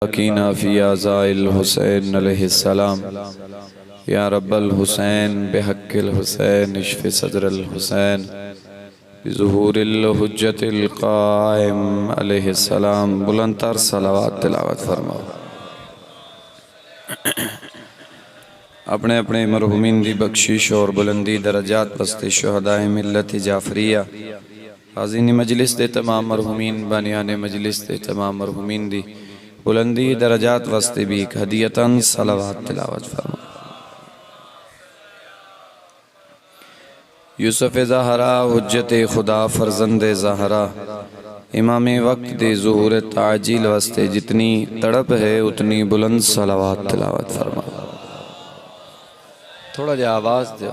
وقینا فی اعزاء الحسین علیہ السلام یا رب الحسین بحق الحسین اشف صدر الحسین بظہور الحجت القائم علیہ السلام۔ بلند تر صلوات تلاوت فرماؤ۔ اپنے اپنے مرحومین دی بخشش اور بلندی درجات وسط شہدائے ملت جعفریہ، حاضرین مجلس دے تمام مرحومین، بانیان مجلس دے تمام مرحومین دی بلندی درجات وسط بھی ہدیتاً صلوات تلاوت فرما۔ یوسف زہرا حجت خدا فرزند زہرا، امام وقت دے ظہور تعجیل وسط جتنی تڑپ ہے اتنی بلند صلوات تلاوت فرما۔ تھوڑا جا آواز دے۔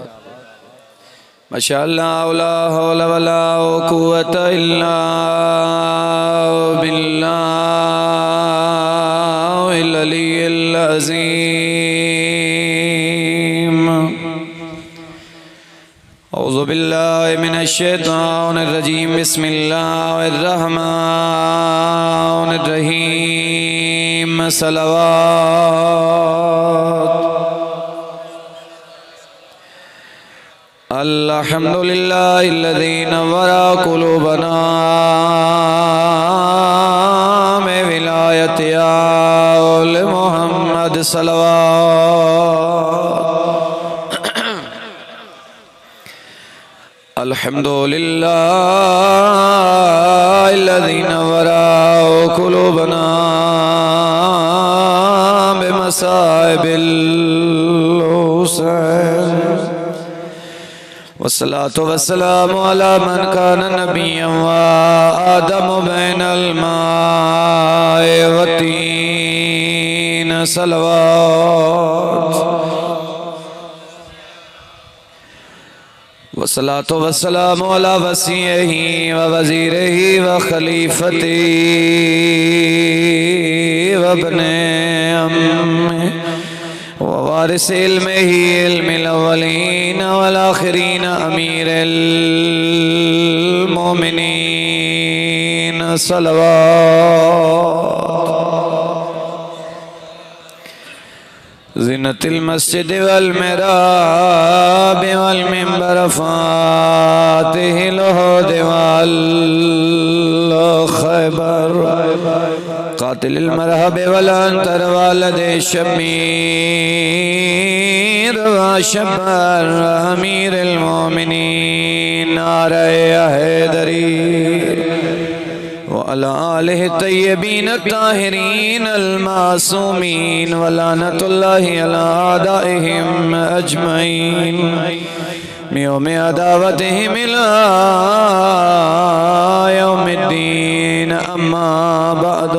ماشاءاللہ لا حول ولا قوت الا باللہ العلی العظیم۔ اعوذ باللہ من الشیطان الرجیم، بسم اللہ الرحمن الرحیم۔ صلوات۔ الحمدللہ الذی نور قلوبنا میں ولایت آل محمد۔ صلوات۔ الحمدللہ الذی نور قلوبنا بمصائب الحسین، والصلاة والسلام على من كان نبيا وآدم بين الماء والطين۔ صلوات۔ والصلاة والسلام على وصيه ووزيره وخليفته وابن عمه ووارث علمه علم الاولین والآخرین امیر المومنین۔ صلوات۔ زینت المسجد والمحراب والمنبر فاتح العہد والخیبر، قاتل المرحب والانتر والد شمیر وشبر امیر المومنین نعرہ حیدری، وعلى آلہ الطیبین الطاہرین المعصومین، ولعنت اللہ علی اعدائہم اجمعین یوم عداوتہم الی یوم الدین۔ اما بعد،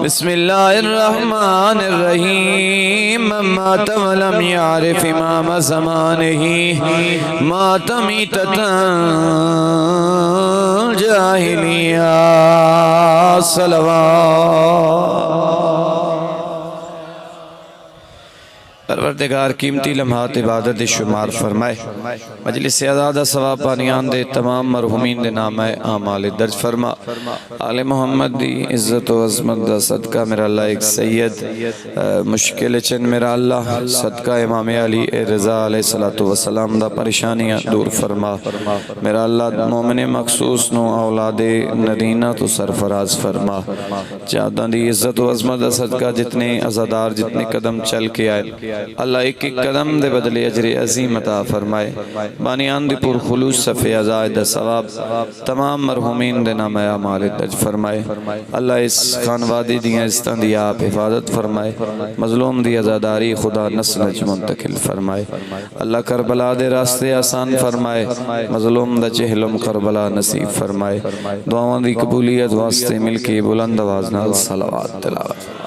بسم اللہ الرحمن الرحیم۔ مات ولم یعرف امام زمانہ، مات میتۃ جاہلیہ۔ صلوات۔ پروردگار قیمتی لمحات عبادت شمار فرمائے، مجلس آزادہ ثواب پانیان دے تمام مرحومین دے نام اعمال درج فرما۔ آل محمد دی عزت و عظمت دا صدقہ میرا اللہ ایک سید مشکل چن میرا اللہ، صدقہ امام علی رضا علیہ السلام دا پریشانیاں دور فرما۔ میرا اللہ مومن مخصوص نو اولاد نرینہ تو سرفراز فرما۔ جاداں دی عزت و عظمت دا صدقہ جتنے عزادار جتنے قدم چل کے آئے، اللہ ایک ایک قدم دے بدلے اجر عظیم عطا فرمائے۔ بانیان دی پر خلوص صفحہ ازائد ثواب تمام مرحومین دے نام اعمال درج فرمائے۔ اللہ اس خانوادی دیاں استان دی آپ حفاظت فرمائے، مظلوم دی ازاداری خدا نسل منتقل فرمائے۔ اللہ کربلا دے راستے آسان فرمائے، مظلوم دا چہلم کربلا نصیب فرمائے۔ دعاوں دی قبولیت واسطے مل کے بلند آواز نال صلوات تلاوت۔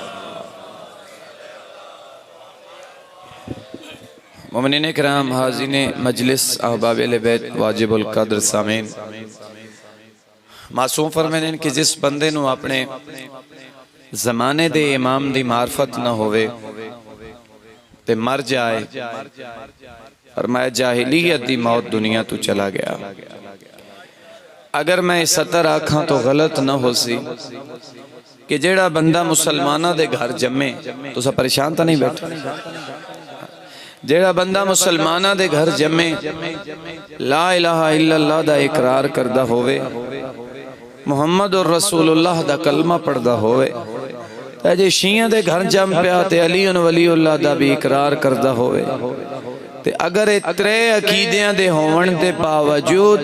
مومنین اکرام، حاضرین مجلس، احباب اہل بیت، واجب القدر سامعین، معصوم فرمائیں کہ جس بندے نو اپنے زمانے دے امام دی معرفت نہ ہوئے تے مر جائے، فرمایا جاہلیت دی موت دنیا تو چلا گیا۔ اگر میں 70 آنکھاں تو غلط نہ ہو سی کہ جیڑا بندہ مسلمانہ دے گھر جمے تو سب پریشان تا نہیں بیٹھا، جیڑا بندہ مسلمانہ دے گھر جمے لا الہ الا اللہ دا اقرار کردہ ہوئے، محمد الرسول اللہ دا کلمہ پڑھدہ ہوئے، تے جے شیعہ دے گھر جم پیا تے علی ولی اللہ دا بھی اقرار کردہ ہوئے، تے اگر اترے عقیدیاں دے ہون دے باوجود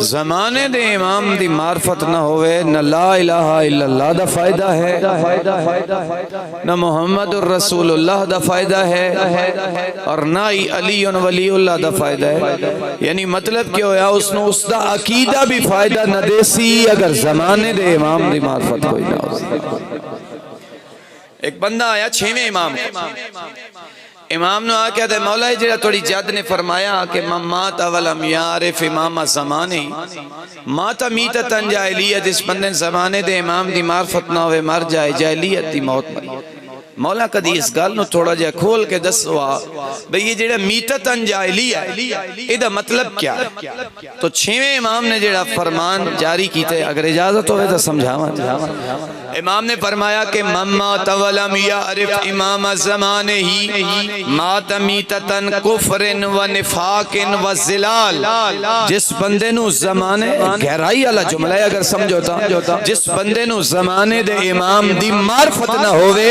زمانے دے امام دی معرفت نہ ہوئے، نہ لا الہ الا اللہ دا فائدہ ہے، نہ محمد الرسول اللہ دا فائدہ ہے، اور نہ ہی علی ولی اللہ دا فائدہ ہے۔ یعنی مطلب کیا ہویا، اس نے اس دا عقیدہ بھی فائدہ نہ دے سی اگر زمانے دے امام دی معرفت کوئی نہ ہو سی۔ ایک بندہ آیا 6ویں امام امام نے آکے دے مولا جڑا توڑی جد نے فرمایا کہ من مات ولم یعرف امام زمانے مات میتتن جاہلیت، جس بندے زمانے دے امام دی معرفت نہ ہوئے مر جائے جاہلیت دی موت مری۔ مولا کدی اس گل نو تھوڑا جا کھول کے دسو بھئی یہ جڑا میتتن جاہلیت ایدہ مطلب کیا ہے؟ تو 6ویں امام نے جڑا فرمان جاری کیتے، اگر اجازت ہوئے تو سمجھاواں۔ امام نے فرمایا کہ من مات ولم یعرف امام زمانے ہی مات میتتن کفر و نفاق و زلال، جس بندے نو زمانے گہرائی والا جملہ ہے اگر سمجھوتا، جس بندے نو زمانے دے امام دی معرفت نہ ہوئے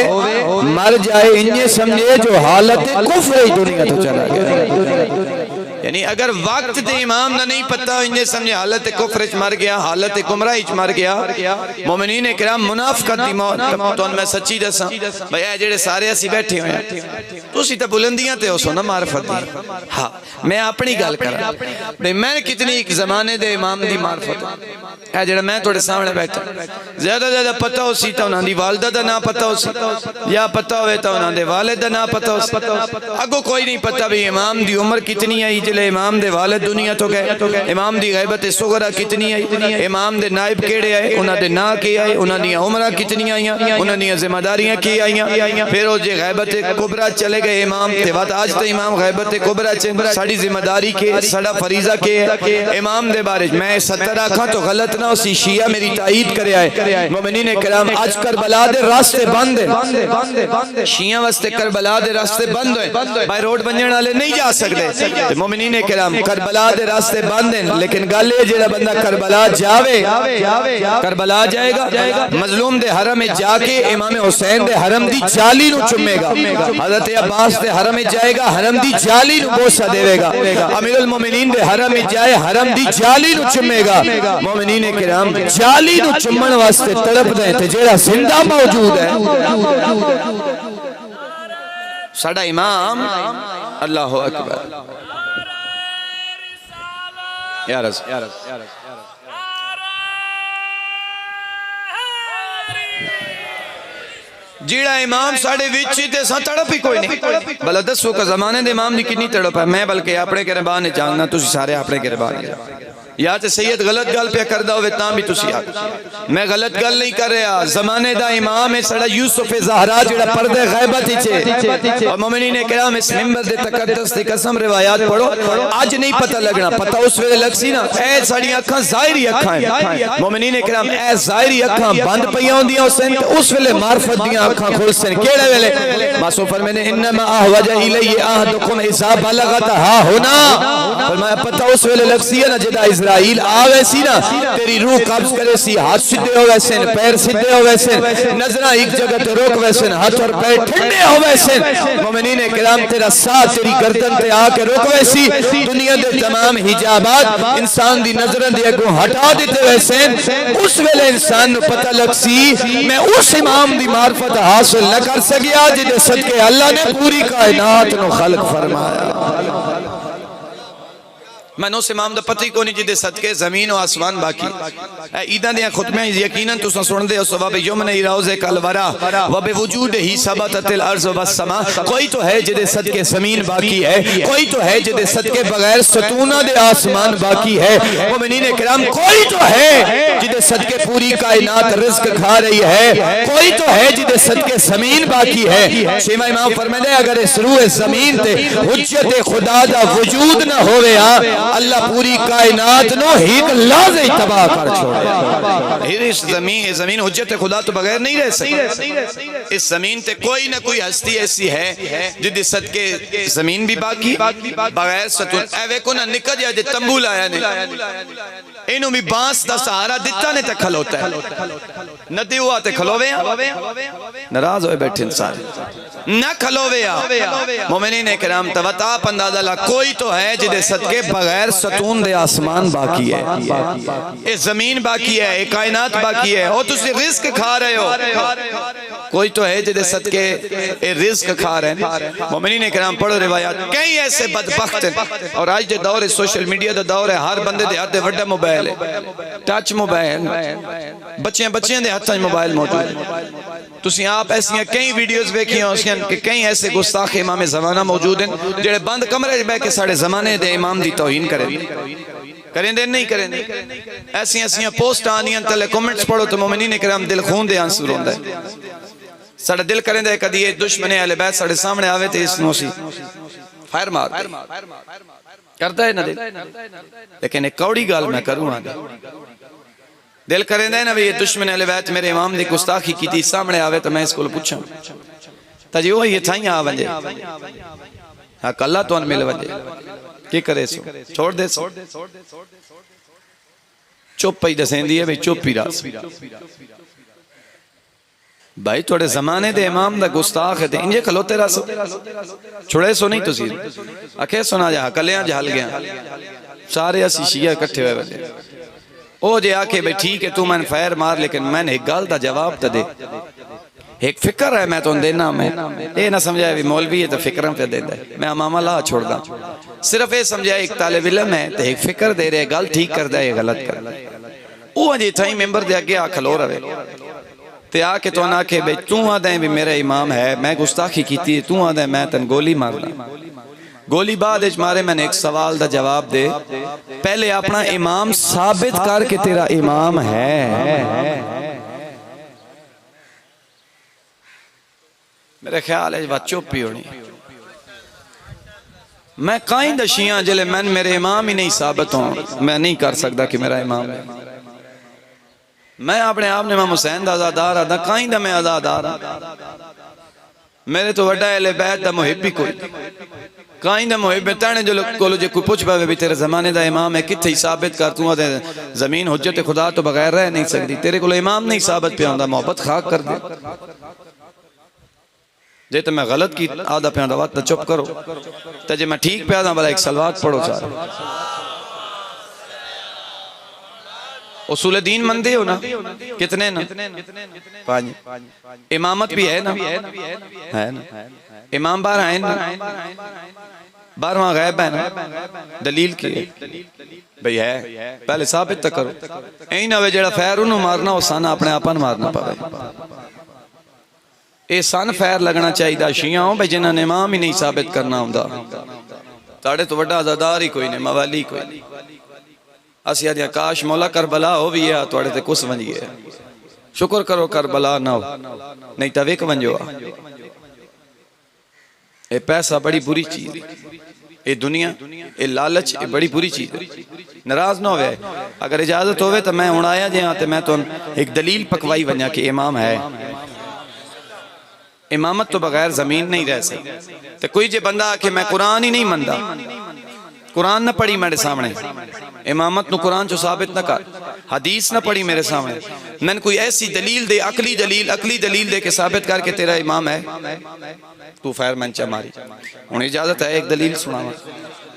مر جائے، انہیں سمجھے جو حالت کفر دنیا تو چلا گیا۔ یعنی اگر وقت دے امام نہ نہیں پتہ، انہیں سمجھے حالت کفر مر گیا، حالت گمراہی مر گیا۔ مومنین کرام منافقت دی موت تو ان میں سچی دساں بھئی اے جڑے سارے اسی بیٹھے ہوئے ہیں تو اسی تا بلندیاں تے ہو سو نا معرفت دی۔ ہاں میں اپنی گل کرا بھئی میں کتنی ایک زمانے دے امام دی معرفت اے جڑا میں توڑے سامنے بیٹھا زیادہ زیادہ پتہ ہو سی تا انہاں دی والدہ دا نا پتہ ہو سی، یا پتہ ہوئے تا انہاں دے والد دا نا پتہ ہو سی، اگو کوئی نہیں پتہ بھی امام دی عمر کتنی آئی جلے امام دے والد دنیا تو گئے، امام دی غیبت صغرا کتنی آئی، امام دے نائب کیڑے آئے، انہاں دے نا کی آئے، انہاں دی عمرہ کتنی آئیاں، انہاں دی ذمہ داریاں کی آئیاں، پھر وہ جے غیبت کبرا چلے گئے امام تے وقت آج تے امام غیبت کبرا چلے ساڑی ذمہ داری کے ساڑا فریضہ کے امام دے بارے میں 70 آکھاں تو غلط نہ اسی شیعہ میری تائید کرے آئے۔ مومنین کرام آج کربلا دے راستے بند ہیں، شیعہ واسطے کربلا دے راستے بند ہیں، بائی روڈ بنجن والے نہیں جا سکتے۔ مومنین کرام کربلا دے راستے بند ہیں، لیکن گالے جڑا بندہ کربلا جاوے کربلا جائے گا، مظلوم دے حرم میں جا کے امام حسین دے حرم دی جالی نو چمے گا، حضرت عباس دے حرم میں جائے گا، حرم دی جالی نو بوسہ دے گا، امیر المومنین دے حرم میں جائے حرم دی جالی نو چمے گا۔ مومنین کرام جالی نو چمن واسطے تڑپ دیں تھے جڑا زندہ موجود ہے ساڑا امام۔ اللہ اکبر یا رسول جیڑا امام ساڑھے وچی تے ساں تڑپ ہی کوئی نہیں۔ بلا دسو کا زمانے دے امام دی کتنی تڑپ ہے، میں بلکہ اپنے گربان جاننا تسی سارے اپنے گربان جاننا۔ یا تے سید غلط گل پہ کردہ ہوئے تاں بھی تسی آگے، میں غلط گل نہیں کر رہا، زمانے دا امام ہے سڑا یوسف زہرا جڑا پردے غیبت ہی چھے، اور مومنین کرام اس ممبر دے تقدس دی قسم روایات پڑھو، آج نہیں پتہ لگنا، پتہ اس ویلے لگ سی نا اے ساڑی اکھاں ظاہری اکھاں ہیں، مومنین کرام اے ظاہری اکھاں بند پہیاں ہوں دیاں اسے اس ویلے معرفت دیاں اکھاں کھول سے کیڑے ویلے ماسو فرمینے انما احوج الیہ احدکم اذا بلغت ہا ہونا، فرمایا پتہ اس ویلے لگ سی نا جدا اسرائیل آوے سی نا تیری روح قبض کرے سی، ہاتھ سدھے ہوئے سن، پیر سدھے ہوئے سن، نظرہ ایک جگہ تے روک ہوئے سن، ہاتھ اور پیر ٹھنڈے ہوئے سن، مومنین کرام تیرا ساتھ تیری گردن تے آ کے روک ہوئے سی، دنیا دے تمام حجابات انسان دی نظرن دے اگوں ہٹا دیتے ہوئے سن، اس ویلے انسان نو پتہ لگ سی میں اس امام دی معرفت حاصل نہ کر سکیا جدے صدقے اللہ نے پوری کائنات نو خلق فرمایا۔ میں نو سے امام دا پتہ ہی کو نہیں جدے صدقے زمین و آسمان باقی۔ عیدان دیا خطبیں یقیناً تو سن دے اس واب یمن روز کالورا وب وجود ہی ثبتت الارض والسماء، کوئی تو ہے جدے صدقے زمین باقی ہے، کوئی تو ہے جدے صدقے بغیر ستونہ دے آسمان باقی ہے، مومنین کرام کوئی تو ہے جدے صدقے پوری کائنات رزق کھا رہی ہے، کوئی تو ہے جدے صدقے زمین باقی ہے۔ شیمہ امام فرمائے اگر اس روح زمین تے حجت خدا دا وجود نہ ہوئے اللہ پوری کائنات نو ایک لحظے تباہ کر چھوڑے. اس زمین حجت خدا تو بغیر نہیں رہ سکتی. اس زمین تے کوئی نہ کوئی ہستی ایسی ہے جدی صدقے زمین بھی باقی بغیر ستون. اے ویکو نہ نکل جائے جے تمبو لایا نے انہوں بھی بانس دا سہارا دیتا نے تے کھلوتا ہے نہ دیوا تے کھلوے ناراض ہوئے بیٹھے انسان نہ کھلوے. مومنین کرام توتا اندازہ لا کوئی تو ہے جدے صدقے بغیر ستون دے آسمان باقی ہے, اے زمین باقی ہے, اے کائنات باقی ہے, اور تسی رزق کھا رہے ہو. کوئی تو ہے جدے صدقے اے رزق کھا رہے ہیں. مومنین کرام پڑھو روایات. کئی ایسے بدبخت ہیں, اور آج دے دور ہے سوشل میڈیا دے دور ہے, ہر بندے دے ہاتھ دے وڈا موبائل ہے, ٹچ موبائل, بچیاں دے ہاتھ موبائل موجود ہے. تسی آپ ایسیاں کئی ویڈیوز بیکھی ہیں کہ کئی ایسے گستاخ امام زمانہ موجود ہیں جڑے بند کمرے بے کے ساڑھے زمانے دے امام دی توہین کریں دے نہیں کریں دے. ایسیاں پوسٹ آنیاں تلے کومنٹس پڑھو تو مومنین کرام دل خون دے آنسر ہوندہ ہے. ساڑھے دل کریں دے کدی یہ دشمن اہل بیت ساڑھے سامنے آوے تھے اس نوسی فائر مار کرتا ہے نہ دل, لیکن ایک کوڑی گال میں کروں آنے دل کریں دے نا بھی یہ دشمن اہل بیت میرے امام دی گستاخی کی تھی سامنے آوے تو میں اس کو پوچھا تاجی وہ یہ تھائیں آوانجے حق اللہ تو ان مل ونجے کی کرے سو چھوڑ دے سو چوپ پہی دسیں دیئے بھی چوپ پی راس بھائی توڑے زمانے دے امام دا گستاخ ہے انجے کھلوتے رہا سو چھوڑے سو نہیں تو سیر اکھے سنا جا کلیاں جہل گیا سارے اسی شیعہ کٹھے ہوئے بلے او جے آکے بھئی ٹھیک ہے تو میں نے فیر مار لیکن میں نے ایک گال دا جواب تا دے ایک فکر ہے میں تو دینا میں اے نہ سمجھائے بھی مولوی ہے تو فکرم پہ دے دے میں امام اللہ چھوڑ دا صرف اے سمجھائے ایک طالب علم ہے تو ایک فکر دے رہے گال ٹھیک کر دے غلط کر او جے تھائی ممبر دے آگے آکھلو روے تے آکے تو نہ کہ بھئی تو آدھیں بھی میرا امام ہے میں گستاخی کی تھی تو آدھیں میں تن گولی مارنا گولی بعد اجمارے میں نے ایک سوال دا جواب دے پہلے اپنا امام ثابت کر کے تیرا امام ہے. میرے خیال ہے بات چوپی ہونی میں کائیں دشیاں جلے میں میرے امام ہی نہیں ثابت ہوں میں نہیں کر سکتا کہ میرا امام ہے. میں اپنے آپ نے امام حسین دا آزادار آدھا کائیں دا میں آزادار میرے تو وڈا اہل بیت دا محبی کوئی کائیں دا محب تانے جو کولو جے کوئی پوچھ پاوے بھی تیرے زمانے دا امام ہے کتھے ہی ثابت کر تو آدھے زمین حجت خدا تو بغیر رہ نہیں سکتی تیرے کولو امام نہیں ثابت پہ آندہ محبت خاک کر دے جے تو میں غلط کی آدھا پہ آندہ وقت چپ کرو تو جے میں ٹھیک پہ آدھا بلا ایک سلوات پڑھو چاہا اصول دین مندے ہو نا کتنے نا پانچ امامت بھی ہے نا امام بار آئیں نا بارواں غیب ہے نا دلیل کی بھئی ہے پہلے ثابت تک کرو این ہوئے جڑا فیر انہوں مارنا وہ سانا اپنے آپن مارنا پاوے اے سان فیر لگنا چاہی دا شیعہ ہوں بھئی جنہاں نے امام ہی نہیں ثابت کرنا ہوں دا تاڑے تو وڈا عزادار ہی کوئی نہیں موالی کوئی نہیں اسی آدھیا کاش مولا کربلا ہو بھی ہے توڑے تے کس ونجی ہے شکر کرو کربلا نہ ہو نہیں تویک ونجو اے پیسہ بڑی بری چیز اے دنیا اے لالچ اے بڑی بری چیز نراز نہ ہوئے اگر اجازت ہوئے تو میں اڑایا جہاں تے میں تو ایک دلیل پکوائی ونیا کہ امام ہے امامت تو بغیر زمین نہیں رہ سکتی تو کوئی جے بندہ کہ میں قرآن ہی نہیں مندہ قرآن نہ پڑھی میرے سامنے امامت نو قرآن جو ثابت نہ کر حدیث نہ پڑھی میرے سامنے میں نے کوئی ایسی دلیل دے عقلی دلیل دے کہ ثابت کر کے تیرا امام ہے تو فیر منچہ ماری انہیں اجازت ہے ایک دلیل سنا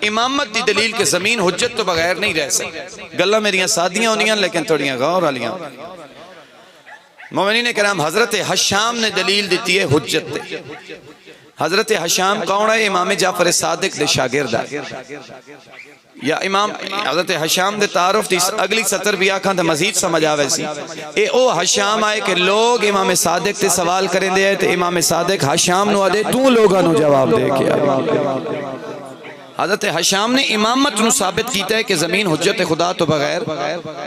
امامت دی دلیل کے زمین حجت تو بغیر نہیں رہ سکتی گلہ میریاں سادیاں ہونیاں لیکن تھوڑیاں غور والیاں مومنین کرام حضرت حشام نے دلیل دیتی ہے حجت دے حضرت حشام کون ہے امام جعفر صادق دے شاگرد ہے یا امام حضرت حشام دے تعارف تھی اگلی سطر بھی آکھاں دے مزید سمجھ آوے سی اے او حشام آئے کہ لوگ امام صادق تے سوال کریں دے تے امام صادق حشام نو آدھے تو لوگاں نو جواب دے کے حضرت حشام نے امامت نو ثابت کیتا ہے کہ زمین حجت خدا تو بغیر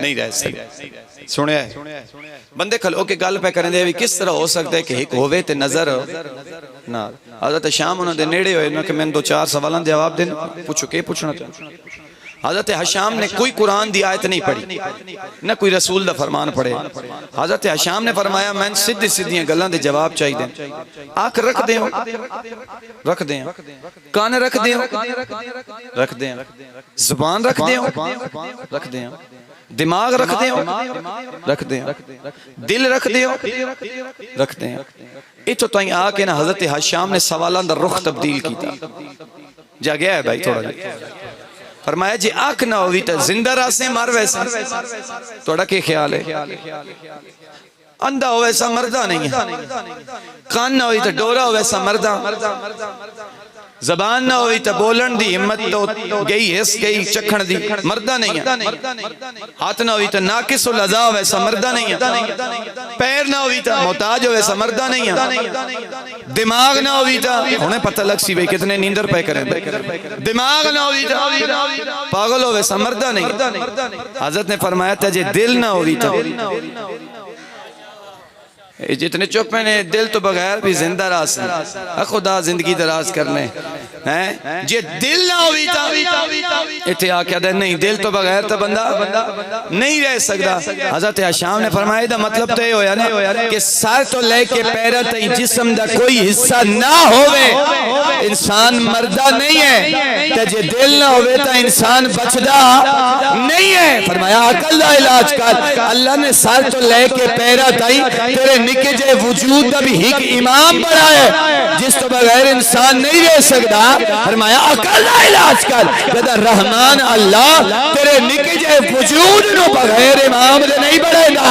نہیں رہ سکتی سنے ہے بندے کھلو کے گل پہ کریں دے بھی کس طرح ہو سکتا ہے کہ ایک ہوئے تے نظر نہ حضرت شام انہوں دے نیڑے ہوئے انہوں کہ میں دو چار سوالان جواب دیں پوچھو کہ پوچھنا حضرت حشام نے کوئی قرآن دی آیت نہیں پڑھی نہ کوئی رسول دا فرمان پڑھے. حضرت حشام نے فرمایا میں سیدھی سیدھیاں گلاں دے جواب چاہی دیں. آنکھ رکھ دیں رکھ دیں, کان رکھ دیں رکھ دیں, زبان رکھ دیں رکھ دیں, دماغ رکھ دیں رکھ دیں, دل رکھ دیں رکھ دیں. اتو تائیں آ کے نا حضرت حشام نے سوالان دا رخ تبدیل کیتا. جا گیا ہے بھائی تھوڑا جا. فرمایا جی آنکھ نہ ہوئی تا زندہ راسیں مار ویسا, توڑا کے خیال ہے؟ اندھا ہو ویسا مردہ نہیں ہے. کان نہ ہوئی تا ڈورا ہو ویسا مردہ. زبان نہ ہوئی تا بولن دی ہمت تو گئی حس گئی چکھن دی مردہ نہیں ہے. ہاتھ نہ ہوئی تا ناقص العضا ویسا مردہ نہیں ہے. پیر نہ ہوئی تا محتاج ہو ویسا مردہ نہیں ہے. دماغ نہ ہوئی تا انہیں پتہ لگ سی بھئی کتنے نیندر پہ کریں. دماغ نہ ہوئی تا پاگل ہو ویسا مردہ نہیں ہے. حضرت نے فرمایا تھا جے دل نہ ہوئی تا جتنے چپ میں دل تو بغیر بھی زندہ راس ہیں. خدا زندگی دراز کرنے جے دل نہ ہوئی تا اتھے آکیا دے نہیں دل تو بغیر تا بندہ نہیں رہ سکتا. حضرت حشام نے فرمایا دا مطلب تو یہ ہویا نا کہ سر تو لے کے پیرہ تئی جسم دا کوئی حصہ نہ ہوئے انسان مردہ نہیں ہے. تا جے دل نہ ہوئے تا انسان بچدہ نہیں ہے. فرمایا عقل دا علاج کر. اللہ نے سر تو لے کے پیرہ تئی تیرے نکے جے وجود دا بھی ایک امام بڑھا ہے جس تو بغیر انسان نہیں رہ سکتا. فرمایا عقل دا علاج کر. کہتا رحمان اللہ تیرے نکے جے وجود نو بغیر امام دے نہیں بڑھے گا.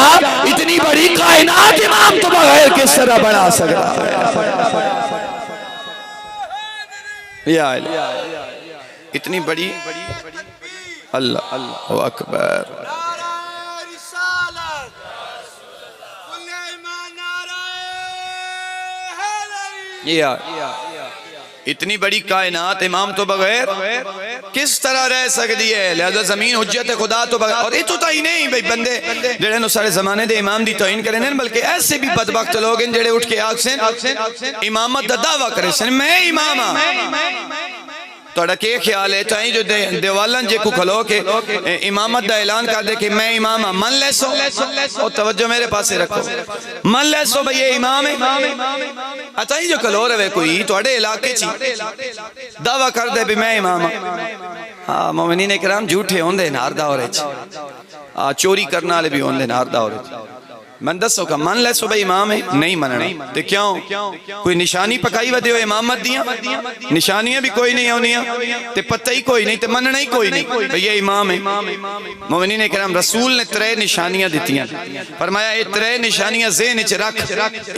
اتنی بڑی کائنات امام تو بغیر کس طرح بڑھا سکتا ہے؟ یا اتنی بڑی اللہ اکبر. اتنی بڑی کائنات امام تو بغیر کس طرح رہ سکتی ہے؟ لہذا زمین حجت خدا تو بغیر. اور یہ تو ہی نہیں بھئی بندے جڑے نو سارے زمانے دے امام دی توہین کریں نہیں بلکہ ایسے بھی بدبخت لوگ ہیں جڑے اٹھ کے آگ سے امامت دا دعویٰ کریں سن میں امام ہاں. توڑا کیا خیال ہے چاہیں جو دیوالن جے کو کھلو کہ امامت دا اعلان کر دے کہ میں امام ہاں من لے سو اور توجہ میرے پاس سے رکھو من لے سو بھئی یہ امام ہے. چاہیں جو کھلو رہے کوئی توڑے علاقے چی دعویٰ کر دے بھی میں امام ہاں. مومنین اکرام جھوٹے ہوندے ناردہ ہو رہے چی چوری کرنا لے بھی ہوندے ناردہ ہو رہے چی. من دسو کا من لے سو بھئی امام ہے نہیں مننا. تے کیوں کوئی نشانی پکائی ودے ہو امامت دیاں نشانیاں بھی کوئی نہیں ہونیاں تے پتہ ہی کوئی نہیں تے مننا ہی کوئی نہیں بھئی یہ امام ہے. مومنین اکرام رسول نے 3 نشانیاں دیتیاں. فرمایا یہ 3 نشانیاں ذہن وچ رکھ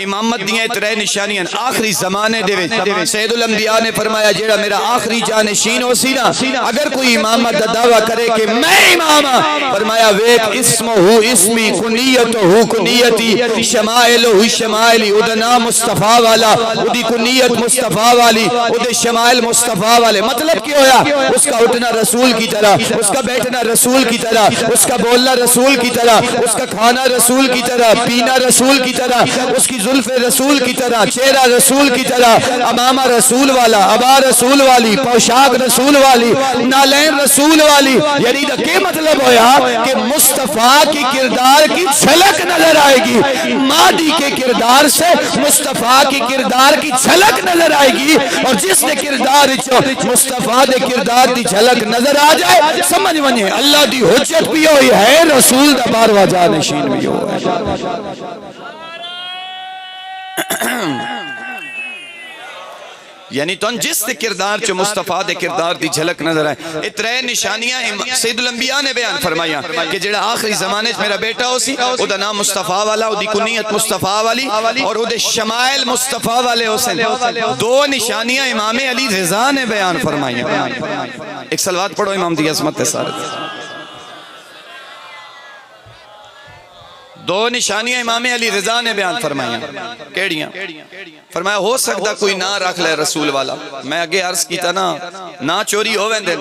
امامت دیاں 3 نشانیاں آخری زمانے دے وچ. سید الانبیاء نے فرمایا جیڑا میرا آخری جانشین ہو سی نا اگر کوئی امامت دا دعویٰ کرے کہ میں امام ہاں فرمایا ویک اسمہ اسمی کنیتہ کنیتی شمائلہ شمائلی ادھا نام مصطفیٰ والا ادھی کنیت مصطفیٰ والی ادھے شمائل مصطفیٰ والے. مطلب کیا ہویا اس کا اٹھنا رسول کی طرح اس کا بیٹھنا رسول کی طرح اس کا بولنا رسول کی طرح اس کا کھانا رسول کی طرح پینا رسول کی طرح اس کی زلف رسول کی طرح چہرہ رسول کی طرح امامہ رسول والا ابا رسول والی پوشاک رسول والی نالین رسول والی. یعنی دا کیا مطلب ہویا کہ مصطفیٰ کی کردار کی جھلک نظر آئے گی. مادی کے کردار سے مصطفیٰ کی کردار کی جھلک نظر آئے گی اور جس نے کردار مصطفیٰ دے کردار دی جھلک نظر آ جائے سمجھ ونجے اللہ دی حجت بھی ہوئی ہے رسول دا بارواں جانشین بھی ہوئی ہے. یعنی تو جس دے کردار چو مصطفیٰ دے کردار دی جھلک نظر آئے. یہ 3 نشانیاں سید الانبیاء نے بیان فرمایا کہ جڑا آخری زمانے میرا بیٹا ہو سی او دا نام مصطفیٰ والا او دی کنیت مصطفیٰ والی اور او دے شمائل مصطفیٰ والے ہو سن. 2 نشانیاں امام علی رضا نے بیان فرمایا. ایک صلوات پڑھو امام دی عظمت سارے. 2 نشانیاں امام علی رضا نے بیان فرمائیاں. کیڑیاں؟ فرمایا ہو سکتا کوئی نہ رکھ لے رسول والا. میں اگے عرض کیتا نا چوری ہو ویندے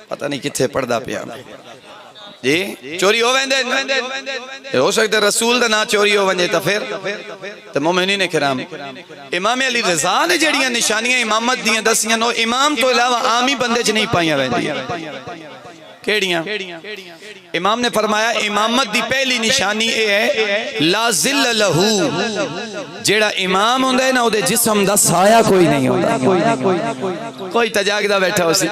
پتہ نہیں کتھے پڑھدا پیا جی چوری ہو ویندے ہو سکتا رسول دا نا چوری ہو ویندے تا پھر تو مومنین کرام امام علی رضا نے جڑیاں نشانیاں امامت دیاں دسیاں نو امام تو علاوہ عامی بندے چ نہیں پائیاں ویندیاں کیڑیاں امام نے فرمایا امامت دی پہلی نشانی اے ہے لا ذل لہو جیڑا امام ہوندے نا او دے جسم دا سایہ کوئی نہیں ہوندا کوئی تجاگدا بیٹھا ہو سی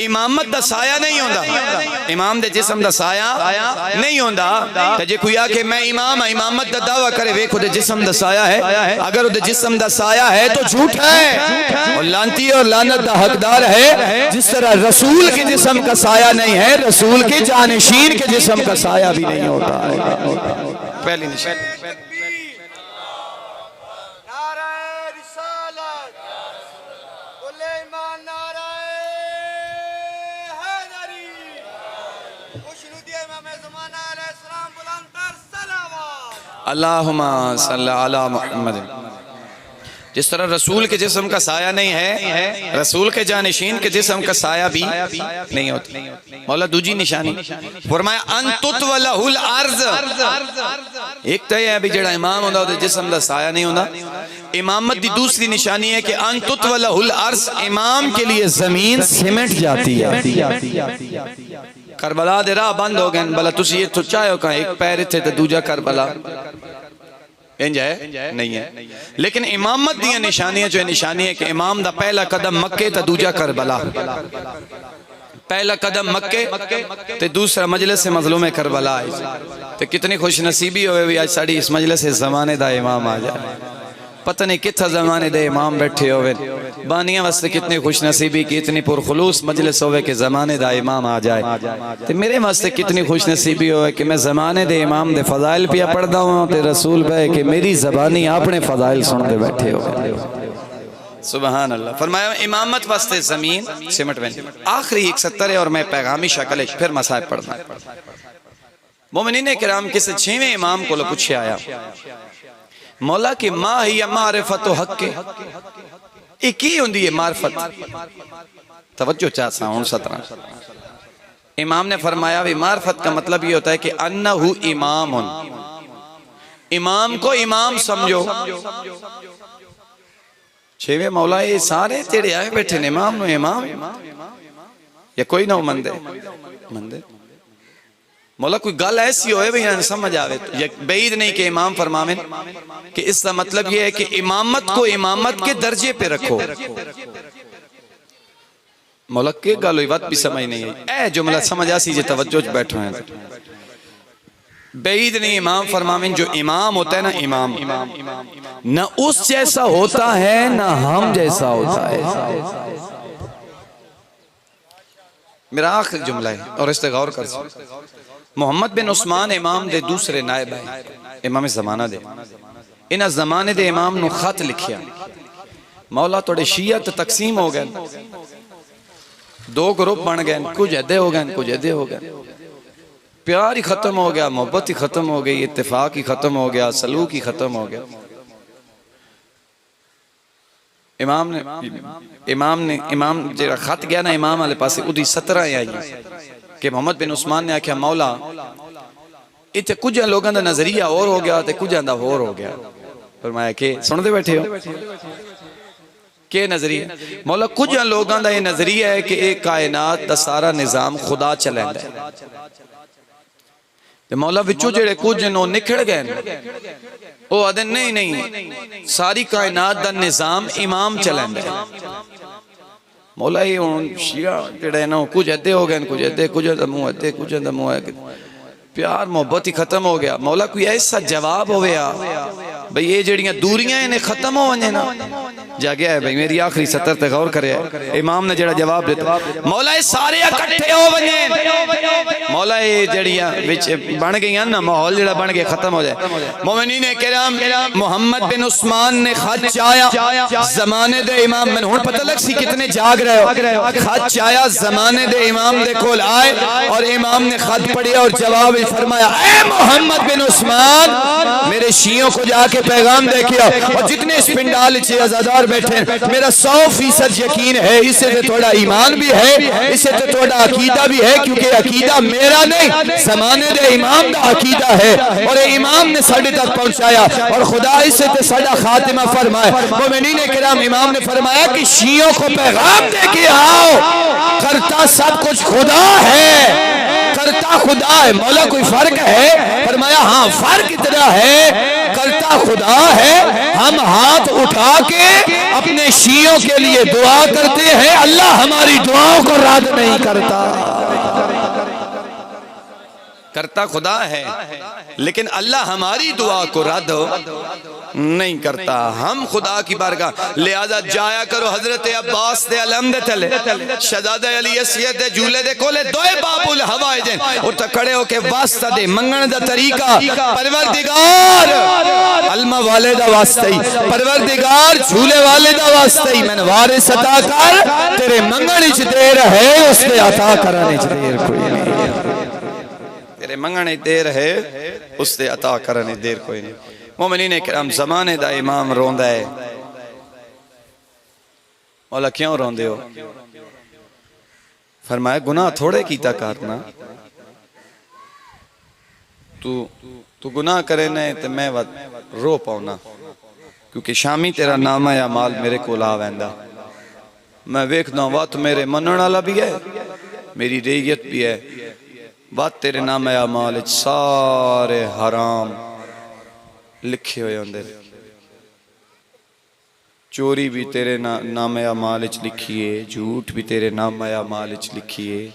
امامت دا سایہ نہیں ہوندا امام دے جسم دا سایہ نہیں ہوندا تے جے کوئی آکے میں امام ہاں امامت دا دعویٰ کرے ویکھو دے جسم دا سایہ ہے اگر دے جسم دا سایہ ہے تو جھوٹا ہے اور لانتی اور لعنت دا حقدار ہے جس طرح رسول کے جسم کا سایہ نہیں ہے رسول کے جانشین کے جسم کا سایہ بھی نہیں ہوتا ہے پہلی نشانی اللہم صلی علی محمد جس طرح رسول کے جسم کا سایہ نہیں ہے رسول کے جانشین کے جسم کا سایہ بھی نہیں ہوتا مولا دوجی نشانی فرمایا ان تطولہ الارض ایک تو یہ ہے بھی جڑا امام ہوندہ ہوتا جسم دا سایہ نہیں ہوندہ امامت دی دوسری نشانی ہے کہ ان تطولہ الارض امام کے لیے زمین سمٹ جاتی ہے کربلا دے راہ بند ہو گئے بلا تسی یہ تو چاہے ہو کہاں ایک پیر تھے تو دوجہ کربلا انج ہے نہیں ہے لیکن امامت دیا نشانی ہے جو نشانی ہے کہ امام دا پہلا قدم مکے تا دوجہ کربلا پہلا قدم مکے تے دوسرا مجلس مظلوم کربلا تے کتنی خوش نصیبی ہوئے بھی آج ساڑی اس مجلس زمانے دا امام آ جائے پتہ نہیں کتھا زمانے دے امام بیٹھے ہوئے بانیاں واسطے کتنی خوش نصیبی کی اتنی پرخلوص مجلس ہوئے کہ زمانے دا امام آ جائے تے میرے واسطے کتنی خوش نصیبی ہوئے کہ میں زمانے دے امام دے فضائل پیا پڑھ دا ہوں تے رسول بھائی کہ میری زبانی اپنے فضائل سن دے بیٹھے ہوئے سبحان اللہ فرمایا امامت واسطے زمین سمٹ بین آخری ایک 70 اور میں پیغامی شکل ہے پھر مسائب پڑھنا مومنین کرام کسے 6ویں امام کو لو پوچھے آیا مولا کی ماں ہی معرفت و حق کے ایک ہی ہوندی ہے معرفت توجہ چاہتا ہوں 17 امام نے فرمایا بھی معرفت کا مطلب یہ ہوتا ہے کہ انہو امام امام کو امام سمجھو 6ویں مولا یہ سارے تیرے آئے بیٹھے نے امام نو امام یا کوئی نہ مندے مولا کوئی گل ایسی ہوئے بھی یہاں سمجھ آوے بعید نہیں کہ امام فرمامن کہ اس کا مطلب یہ ہے کہ امامت کو امامت کے درجے پہ رکھو مولا کے گل ہوئی بات بھی سمجھ نہیں ہے اے جملہ سمجھ آسی جے توجہ بیٹھو ہیں بعید نہیں امام فرمامن جو امام ہوتا ہے نا امام نہ اس جیسا ہوتا ہے نہ ہم جیسا ہوتا ہے میرا آخر جملہ ہے اور اس سے غور کر سکتے محمد بن عثمان امام دے دوسرے نائب ہے امام زمانہ دے انہا زمانے دے امام نو خط لکھیا مولا توڑے شیعت تقسیم ہو گئے 2 گروپ بن گئے کچھ عدے ہو گئے کچھ عدے ہو گئے پیار ہی ختم ہو گیا محبت ہی ختم ہو گئی اتفاق ہی ختم ہو گیا سلوک ہی ختم ہو گیا امام جیڑا خط گیا نا امام والے پاسے ادھی 17 آئی کہ محمد بن عثمان نے آکھیا مولا اتھے کچھ لوگاں دا نظریہ اور ہو گیا تے کچھ دا اور ہو گیا فرمایا کہ سن دے بیٹھے ہو کہ نظریہ مولا کچھ لوگاں دا یہ نظریہ ہے کہ ایک کائنات دا سارا نظام خدا چلیں دے مولا وچو جڑے کچھ نو نکھڑ گئے او آدھے نہیں ساری کائنات دا نظام امام چلیں دے مولا یہ شیعہ جڑے نا کچھ عدے ہو گئے کچھ عدے کچھ دمو عدے کچھ دمو ہے پیار محبت ہی ختم ہو گیا مولا کوئی ایسا جواب ہویا بھئی یہ جڑیاں دوریاں انہیں ختم ہو ونجے نا جا گیا ہے بھئی میری آخری 70 تے غور کرے امام نے جڑا جواب دیتا مولا یہ سارے اکٹھے ہو ونجے مولا یہ جڑیاں بن گئی ہیں نا ماحول جڑا بن گئے ختم ہو جائے مومنین کرام محمد بن عثمان نے خط چایا زمانے دے امام میں ہون پتہ لگ سی کتنے جاگ رہے ہو خط چایا زمانے دے امام دے کول آئے اور امام نے خط پڑھیا اور جواب فرمایا اے محمد بن عثمان میرے شیعوں کو جا کے پیغام دے کے آؤ. اور جتنے اس پنڈال چھے عزادار بیٹھے ہیں, میرا 100% یقین ہے اس سے تھوڑا ایمان بھی ہے, اس سے تھوڑا عقیدہ بھی ہے, کیونکہ عقیدہ میرا نہیں زمانے دے امام دا عقیدہ ہے, اور امام نے ساڑھے تک پہنچایا, اور خدا اس سے ساڑھا خاتمہ فرمائے. مومنین کرام, امام نے فرمایا کہ شیعوں کو پیغام دے کے آؤ, کرتا سب کچھ خدا ہے, کرتا خدا ہے. مولا کوئی فرق ہے؟ فرمایا ہاں فرق اتنا ہے, کرتا خدا ہے, ہم ہاتھ اٹھا کے اپنے شیعوں کے لیے دعا کرتے ہیں, اللہ ہماری دعاؤں کو رد نہیں کرتا. کرتا خدا ہے لیکن اللہ ہماری دعا کو رد نہیں کرتا. ہم خدا کی بارگاہ, لہذا جایا کرو حضرت عباس دے علم دے تلے, شہزادہ علی اسید دے جھولے دے کولے, دوئے باب الہوائے جن اٹھا کھڑے ہو کے واسطہ دے منگن دا طریقہ, پروردگار علمہ والے دا واسطہ ہی, پروردگار جھولے والے دا واسطہ ہی, میں نے وارث عطا کر, تیرے منگن اچ دیر ہے اس نے عطا کرنے اچ دیر کوئی نہیں, تیرے منگنے دیر ہے اس نے عطا کرنے دیر کوئی نہیں. مومنین کرام, زمانے دا امام روندہ ہے. مولا کیوں روندے ہو؟ فرمایا گناہ تھوڑے کیتا کرنا, تو گناہ کرے نہیں تو میں رو پاؤنا, کیونکہ شامی تیرا نامہ یا مال میرے کو لا ویندہ, میں ویکھنا وقت میرے منن والا بھی ہے, میری ریت بھی ہے, بات تیرے نام یا مالچ سارے حرام لکھے ہوئے اندر, چوری بھی تیرے نام یا مالچ لکھیے, جھوٹ بھی تیرے نام یا مالچ لکھیے,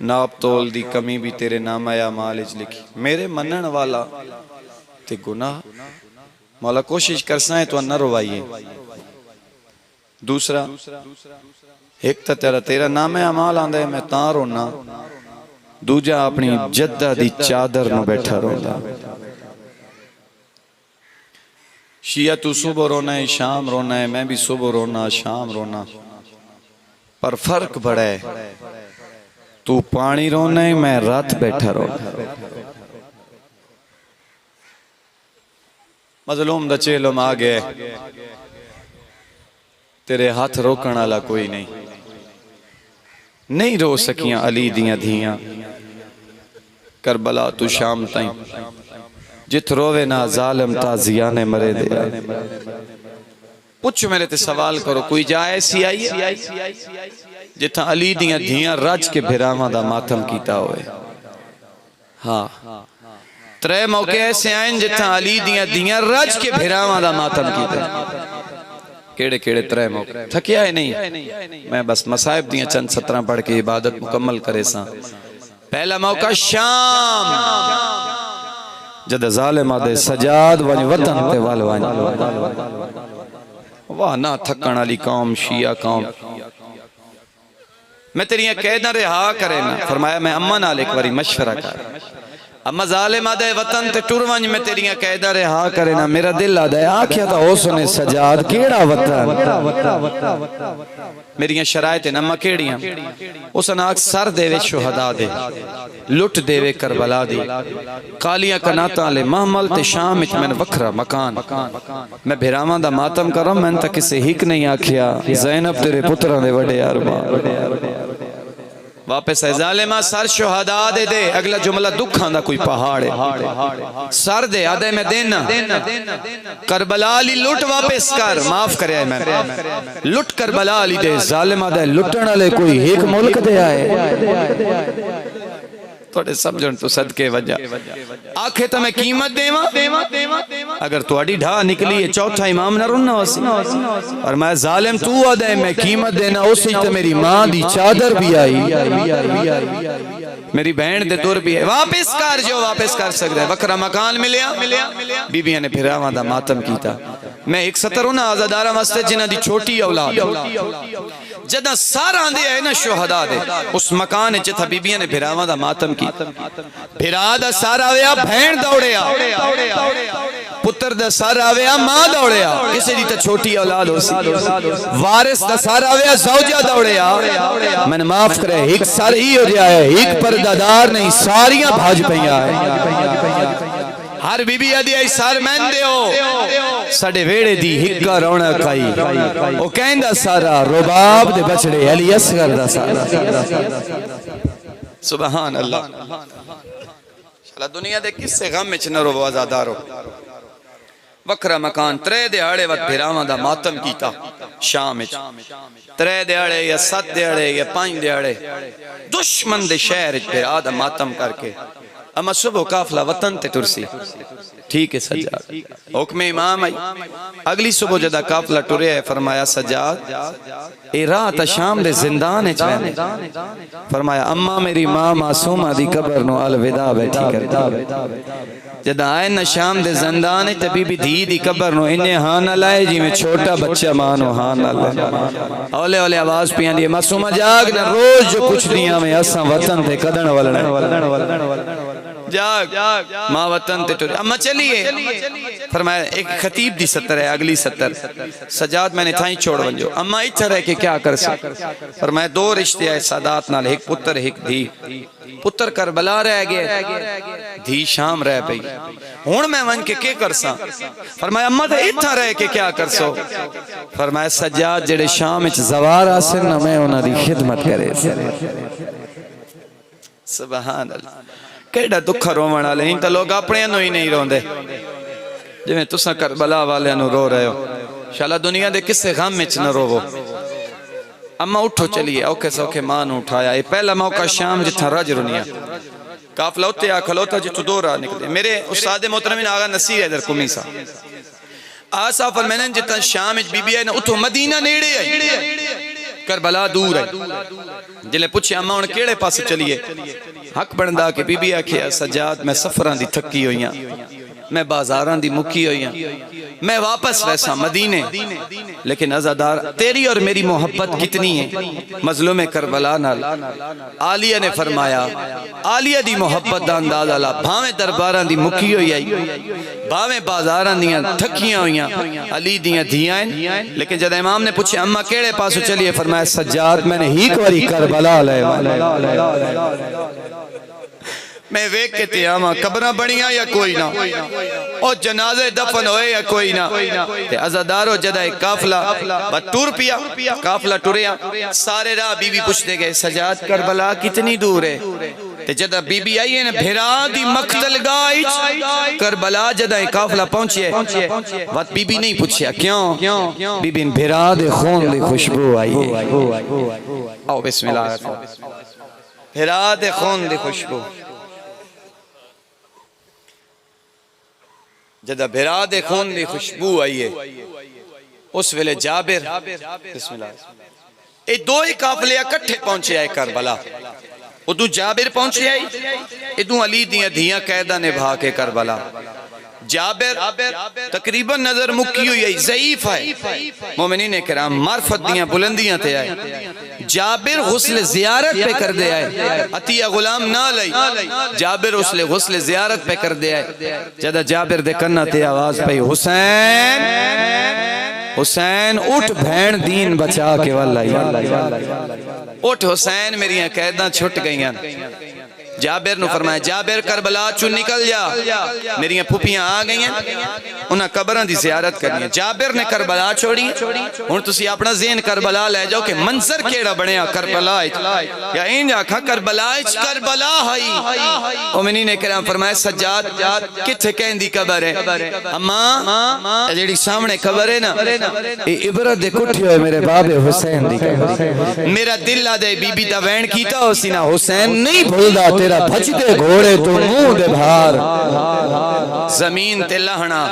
ناپ تول دی کمی بھی تیرے نام یا مالچ لکھی, میرے منن والا تے گناہ. مولا کوشش کرسا ہے تو نہ روائیے. دوسرا, ایک تا تیرا نام یا مال آندھا ہے میں تاں رونا, دوجہ اپنی جدہ دی چادر نو بیٹھا رونا. شیعہ تو صبح رونا ہے شام رونا ہے, میں بھی صبح رونا شام رونا, پر فرق بڑا ہے, تو پانی رونا ہے میں رات بیٹھا رونا. مظلوم دا چیلم آگے, تیرے ہاتھ روکن والا کوئی نہیں رو سکیاں علی دیاں دھیاں, کربلا تو شام تائیں, جت روے نہ ظالم تازیانے مرے دے. پوچھ میرے تے سوال کرو, کوئی جا ایسی آئی ہے جتھا علی دیاں دھیاں رج کے بھراواں دا ماتم کیتا ہوئے؟ ہاں, ترے موقع ایسے آئیں جتھا علی دیاں رج کے بھراواں دا ماتم کیتا. کیڑے کیڑے ترے موقع تھکیا ہے نہیں, میں بس مصائب دیاں چند 17 پڑھ کے عبادت مکمل کرے ساں. پہلا موقع شام, جد ظالم آدھے سجاد ونی وطن تے والوانی, واہ نہ تھکن علی قوم شیعہ قوم, میں تیری قیدہ رہا کرے نا. فرمایا میں امن آل ایک واری مشورہ کر, اما ظالم آدھے وطن تے ٹرونج میں تیری قیدہ رہا کرے نا. میرا دل آدھے آکھیا تھا ہو سنے سجاد کیڑا وطن, میری شرائط نمہ کیڑیاں, اس اناک سر دے وے شہدہ دے, لٹ دے وے کربلا دے, قالیاں کناتا لے محمل تے شام اچ میں وکھرا مکان. میں بھیرامان دا ماتم کروں, میں تا کسے ہک نہیں آکھیا, زینب تیرے پتران دے وڈے ارمان. واپس ہے ظالمہ سر شہدہ دے دے, اگلا جملہ دکھاں دا کوئی پہاڑ ہے, سر دے آدھے میں دینا, کربلا علی لٹ واپس کر, معاف کرے میں لٹ کربلا علی دے. ظالمہ دے لٹن علی کوئی ایک ملک دے آئے, تھوڑے سمجھن تو صدقے وجہ آکھے تا میں قیمت دیواں, اگر تو اڈی ڈھا نکلی ہے چوتھا امام نہ رننا ہوسی, اور میں ظالم تو آدھے میں قیمت دینا اسی تا میری ماں دی چادر بھی آئی, میری بہن دے دور بھی ہے. واپس کر جو واپس کر سکتے ہیں, وکرہ مکان ملیا, بی بیاں نے پھراواں دا ماتم کیتا. میں ایک ستر ہونا آزادارہ واسطے جنہ دی چھوٹی اولاد, جدہ سارا دے ہے نا شہدہ دے, اس مکان جتھا بی بیاں نے پھراواں دا ماتم کی, پھرا دا سارا ویا بھین دوڑیا, پتر دا سارا ویا ماں دوڑیا, کسی دی تا چھوٹی اولاد ہو سی, وارث دا سارا ویا زوجہ دوڑیا. میں نے معاف کرے, ایک سار ہی ہو جائے, ایک پردادار نہیں ساریاں بھاج پہیا ہے. ہر بی بی آدھی آئی سار مین دے ہو ساڑے ویڑے دی ہکا رونا کائی او کہندہ سارا رباب دے بچڑے علی اصغر دا سارا سبحان اللہ شاءاللہ دنیا دے کس سے غم میں چنرو بازادارو وکرہ مکان ترے دیاڑے وقت بھیراواں دا ماتم کیتا شام اچ ترے دیاڑے یا 7 دیاڑے یا 5 دیاڑے دشمن دے شہر اچ بھیرا دا ماتم کر کے اما صبح قافلہ وطن تے ترسی ٹھیک ہے سجاد حکم امام آئی اگلی صبح جدہ قافلہ ٹرے ہے فرمایا سجاد اے رات شام دے زندان اچ وینے فرمایا اما میری ماں معصومہ دی قبر نو الوداع بیٹھی کرتی جدہ آئے نا شام دے زندان اچ بی بی دھی دی قبر نو انہیں ہاں نہ لائے جی میں چھوٹا بچہ مانو ہاں نہ لائے اولے اولے آواز پیان دیئے معصومہ جاگ نہ روز جو کچھ دیا میں اساں وطن تے قدن ولنے جاگ ماں وطن تے ٹورے اما چلیے فرمایا ایک خطیب دی ستر ہے اگلی ستر سجاد میں نے تھائیں چھوڑ ونجو اما اتھا رہ کے کیا کر سکتا فرمایا 2 رشتے آئے سادات نال ایک پتر ایک دھی پتر کربلا رہ گئے دھی شام رہ پئی ہون میں ون کے کر سا فرمایا اما تے اتھا رہ کے کیا کر سو فرمایا سجاد جڑے شام اچ زوار آسن نہ میں انہاں دی خدمت کرے سبحان اللہ کیڑا دکھا رومن والے ہیں تو لوگ اپنے انہوں ہی نہیں رون دے جو میں تساں کربلا والے انہوں رو رہے ہو شاءاللہ دنیا دے کس سے غم میں چنہ رو اما اٹھو چلیے اوکے سوکے ماں نو اٹھایا یہ پہلا موقع شام جتھا رج رنیا قافلہ ہوتے یا کھلوتا جتو 2 راہ نکلے میرے استاد محترمین آغا نصیر ہے در کمی سا آسا فرمینن جتھا شام اچ بی بی آئی نا اتھو مدینہ نیڑے آئی کربلا دور ہے جلے پوچھے اما ان کیڑے پاس چلیے حق بندہ کہ بی بی آکھیا سجاد میں سفران دی تھکی ہوئیاں میں بازاران دی مکی ہوئیاں میں واپس ویسا مدینے لیکن عزادار تیری اور میری محبت کتنی ہے مظلوم کربلا نال عالیہ نے فرمایا عالیہ دی محبت دا انداز اللہ بھاویں درباران دی مکی ہوئی آئی بھاویں بازاران دیاں تھکیاں ہوئیاں علی دیاں دھیائیں لیکن جب امام نے پوچھے اما کیڑے پاسو چلیے فرمایا سجاد میں نے ہی کوری کربلا لے میں ویک کے تیاما قبرہ بڑیاں یا کوئی نہ اور جنازے دفن ہوئے یا کوئی نہ تے عزادارو جدہ ایک قافلہ بات ٹور پیا قافلہ ٹوریا سارے راہ بی بی پوچھتے گئے سجاد کربلا کتنی دور ہے تے جدہ بی بی آئی ہے نا بھیرا دی مقتل گائچ کربلا جدہ ایک قافلہ پہنچے بات بی بی نہیں پوچھیا کیوں بی بی بھیرا دے خون دی خوشبو آئی ہے آؤ بسم اللہ بھیرا دے خون دی خوشبو جدہ بھیرا دے خون دی خوشبو آئیے اس ویلے جابر بسم اللہ اے 2 قافلے اکٹھے پہنچے آئے کربلا ادھو جابر پہنچے آئی ادھو علی دیاں دھیاں قیدہ نبھا کے کربلا جابر تقریباً نظر مکی ہوئی آئی ضعیف ہے مومنین کرام معرفت دیاں بلندیاں تے آئے جابر غسل زیارت پہ کر دے آئے عطیہ غلام نہ لئی جابر غسل زیارت پہ کر دے آئے جدہ جابر دے کرنا تے آواز پہ حسین اٹھ بھین دین بچا کے واللہ اٹھ حسین میری قیداں چھٹ گئیاں جابر نو فرمایا جابر کربلا چو نکل جا میری پھوپیاں آ گئی ہیں انہاں قبران دی زیارت کرنی ہے جابر نے کربلا چھوڑی ہن تسی اپنا ذہن کربلا لے جاؤ کہ منظر کیڑا بنیا کربلا یا این آکھا کربلا ہائی مومنین کرام فرمایا سجاد کتھے کہندی قبر ہے اما جیڑی سامنے قبر ہے نا عبرت دے کٹھی ہوئے میرے باب حسین دی قبر میرا دل آ دے بی بی دا وین کیتا ہو سی نا حسین نہیں بھولدا تیرا بھجدے گھوڑے تو منہ دے بھار زمین تے لہنا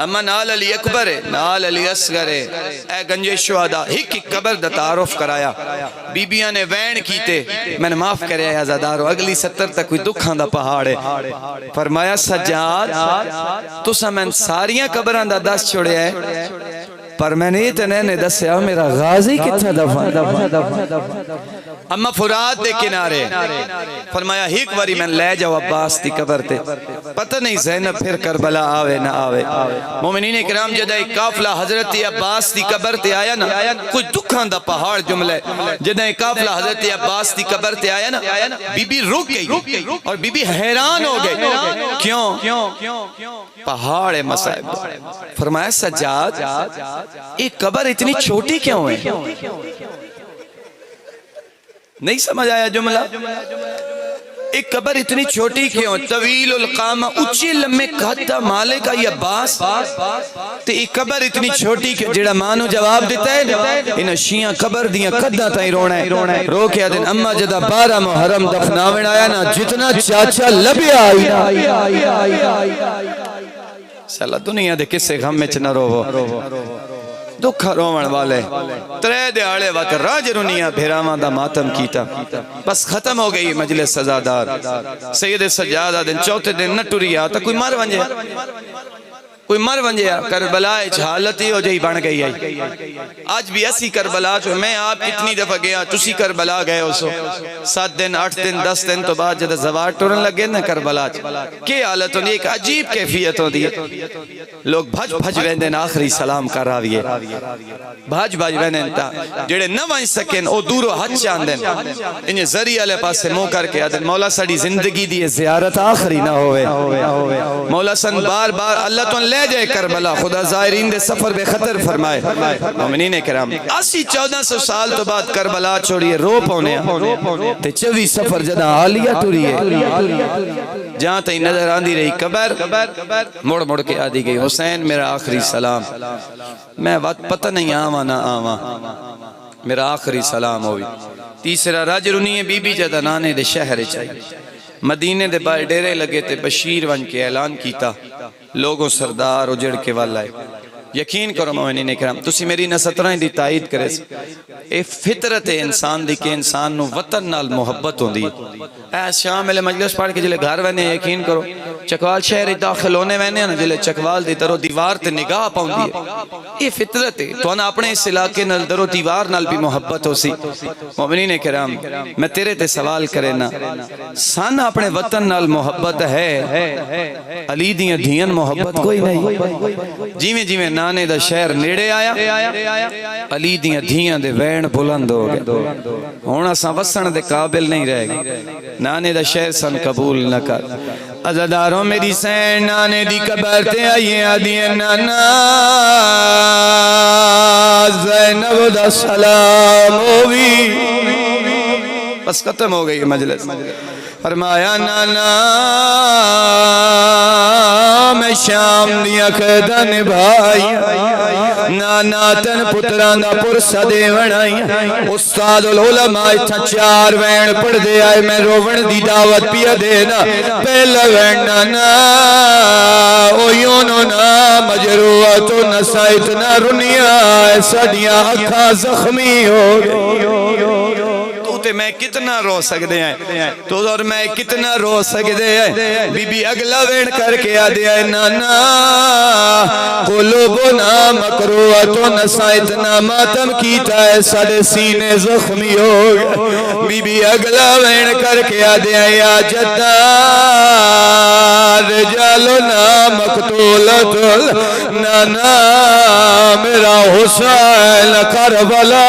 اما نال علی اکبر ہے نال علی اصغر ہے اے گنجے شہداء ہک قبر دا تعارف کرایا بیبیاں نے وین کیتے میں نے معاف کریا ہے عزادارو اگلی 70 تک کوئی دکھاں دا پہاڑ ہے فرمایا سجاد تو سا میں ساریاں قبران دا دس چھوڑے ہے پر میں نے اتنے نے دسیا میرا غازی کتھا دفن اما فرات دے کنارے فرمایا ہیک واری میں لے جاؤ عباس دی قبر تے پتہ نہیں زینب پھر کربلا آوے نہ آوے مومنین کرام جدہ ایک قافلہ حضرت عباس دی قبر تے آیا نا کچھ دکھان دا پہاڑ جملے جدہ ایک قافلہ حضرت عباس دی قبر تے آیا نا بی بی رک گئی اور بی بی حیران ہو گئی کیوں پہاڑ مسائب فرمایا سجاد ایک قبر اتنی چھوٹی کیوں ہے نہیں سمجھ آیا جملہ ایک قبر اتنی چھوٹی کیوں طویل القامہ اچھی لمحے کھتا مالک آئی عباس تو ایک قبر اتنی چھوٹی کیوں جڑا مانو جواب دیتا ہے انہا شیعہ قبر دیاں کھتا تائیں رونا ہے رو کے آدن اما جدہ 12 محرم دفناوین آیا نا جتنا چاچا لبی آئی سالہ دنیا دے کسے غم میں چنہ رو دکھا رومن والے ترے دیاڑے وقت راج رنیا بھیرامان دا ماتم کیتا بس ختم ہو گئی مجلس سزادار سید سجادہ دن چوتھے دن نہ ٹوری آتا کوئی مر ونجیا کربلا حالت ہی ہو جائی بن گئی آئی آج بھی ایسی کربلا جو میں آپ کتنی دفعہ گیا تسی کربلا گئے ہو سو 7 دن 8 دن 10 دن تو بعد جدہ زوار ٹورن لگے نا کربلا کی حالت ہوندی ایک عجیب کیفیت ہوندی ہے لوگ بھج ویندن آخری سلام کر آویے بھج ویندن تا جڑے نہ وائن سکیں او دورو حج چاندن انہیں ذریعہ لے پاس سے مو کر کے آدن مولا ساڑی زندگی دیئے زیارت آخری نہ ہوئے مولا سن بار بار اللہ تو لے جائے کربلا خدا زائرین دے سفر بے خطر فرمائے مومنین کرام 80-1400 سال تو بعد کربلا چھوڑیے رو پونے تے 24 سفر جدہ آلیہ ٹوریے جہاں تھی نظر آندی رہی قبر مڑ کے آدھی گئی حسین میرا آخری سلام میں وقت پتہ نہیں آواں نہ آواں میرا آخری سلام ہوئی تیسرا راج رنی بی بی جدہ نانے دے شہر چاہیے مدینے دے بار ڈیرے لگے تے بشیر ون کے اعلان کیتا لوگوں سردار اجڑ کے والا ہے یقین کرو مومنین اکرام تسی میری نہ 17 دی تائید کرے اے فطرت انسان دی کہ انسان نو وطن نال محبت ہوندی اے شامل مجلس پڑھ کے جلے گھر وینے یقین کرو چکوال شہر داخل ہونے وینے نا جلے چکوال دی درو دیوار تے نگاہ پاؤندی ہے یہ فطرت ہے تو انا اپنے اس علاقے نال درو دیوار نال بھی محبت ہو سی مومنین اکرام میں تیرے تے سوال کرے نا سان اپنے وطن نال محبت ہے علی دیاں دھیاں محبت کوئی نہیں جیویں نانے دا شہر نیڑے آیا علی دیاں دھیاں دے وین بلند ہو گئے ہونا سا وسن دے قابل نہیں رہ گئے نانے دا شہر سن قبول نہ کر عزاداروں میری سین نانے دی قبر تے آئیے آدھیے نانا زینب دا سلام ہوئی بس ختم ہو گئی مجلس فرمایا نانا میں شام دیا قیدہ نبھائی نانا تن پتران دا پرسہ دے ونائی استاد العلماء تھا 4 وین پڑھ دے آئے میں روون دی دعوت پیا دینا پہلا وین نانا او یونو نا مجروعتو نسائتنا رنیا سڑیاں اکھا زخمی ہو گئے میں کتنا رو سکتے ہیں تو اور میں کتنا رو سکتے ہیں بی بی اگلا وین کر کے آدھے آئے نانا قلوبنا مکروعتو نسائتنا ماتم کیتا ہے ساڑے سینے زخمی ہو گئے بی بی اگلا وین کر کے آدھے آئے یا جدہ رجالنا مقتولت نانا میرا حسین کربلا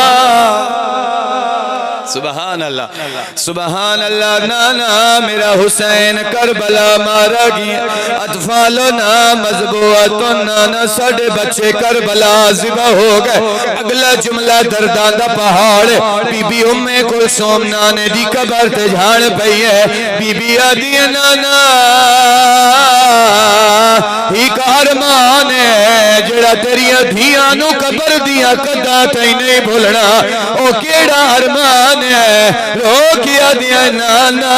سبحان اللہ نانا میرا حسین کربلا مارا گیا اطفالنا مذبوعتن نانا ساڑے بچے کربلا ذبح ہو گئے اگلا جملہ دردان دا پہاڑ بی بی امی کلثوم نانے دی قبر تے جھاڑ پئی ہے بی بی آدھی نانا ہی کارمان ہے جڑا تیریاں دھیانوں قبر دیا قدہ تے نہیں بھولنا او کیڑا ارمان ہے رو کیا دیا نانا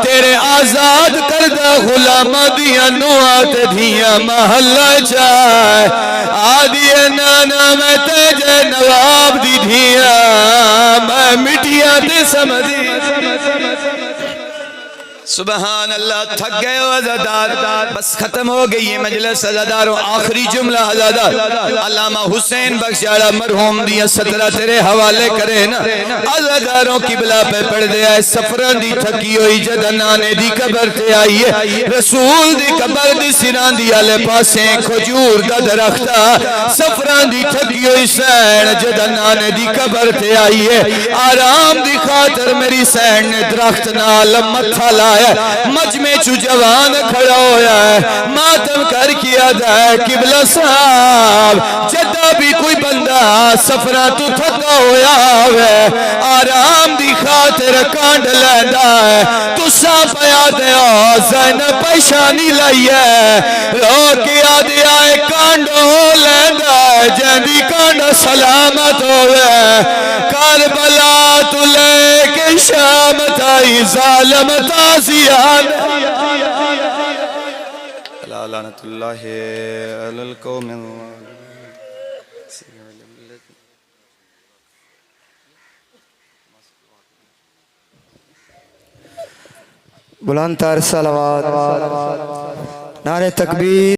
تیرے آزاد کردہ غلام دیا نوات دیا محلہ چاہے آدھیا نانا میں تیجے نواب دی دیا میں مٹیا دے سمجھی سبحان اللہ، تھک گئے ہو عزادار، بس ختم ہو گئی یہ مجلس عزاداروں. آخری جملہ عزادار علامہ حسین بخشاڑا مرحوم دیا 17 تیرے حوالے کرے نا. عزاداروں قبلہ پہ پڑھ دیا ہے. سفران دی تھکی ہوئی جدہ نانے دی قبر تے آئی ہے. رسول دی قبر دی سران دی آلے پاسیں کھجور دا درختہ. سفران دی تھکی ہوئی سین جدہ نانے دی قبر تے آئی ہے. آرام دی خاطر میری سین نے درخت نال متھا لائے. مجمع چو جوان کھڑا ہویا ہے. ماتم کر کیا ہے قبلہ صاحب. جدہ بھی کوئی بندہ سفرہ تو تھکا ہویا ہے آرام دی خاطر کانڈ لیندہ ہے. تو ساپ یادے زینب پیشانی لئی ہے. رو کیا دیا ہے کانڈو لیندہ ہے. جہدی کانڈ سلامت ہوئے. کربلا تو لے کے شام تائی ظالم تازیان. لعنت اللہ علی القوم. بلند تر صلوات، نعرہ تکبیر.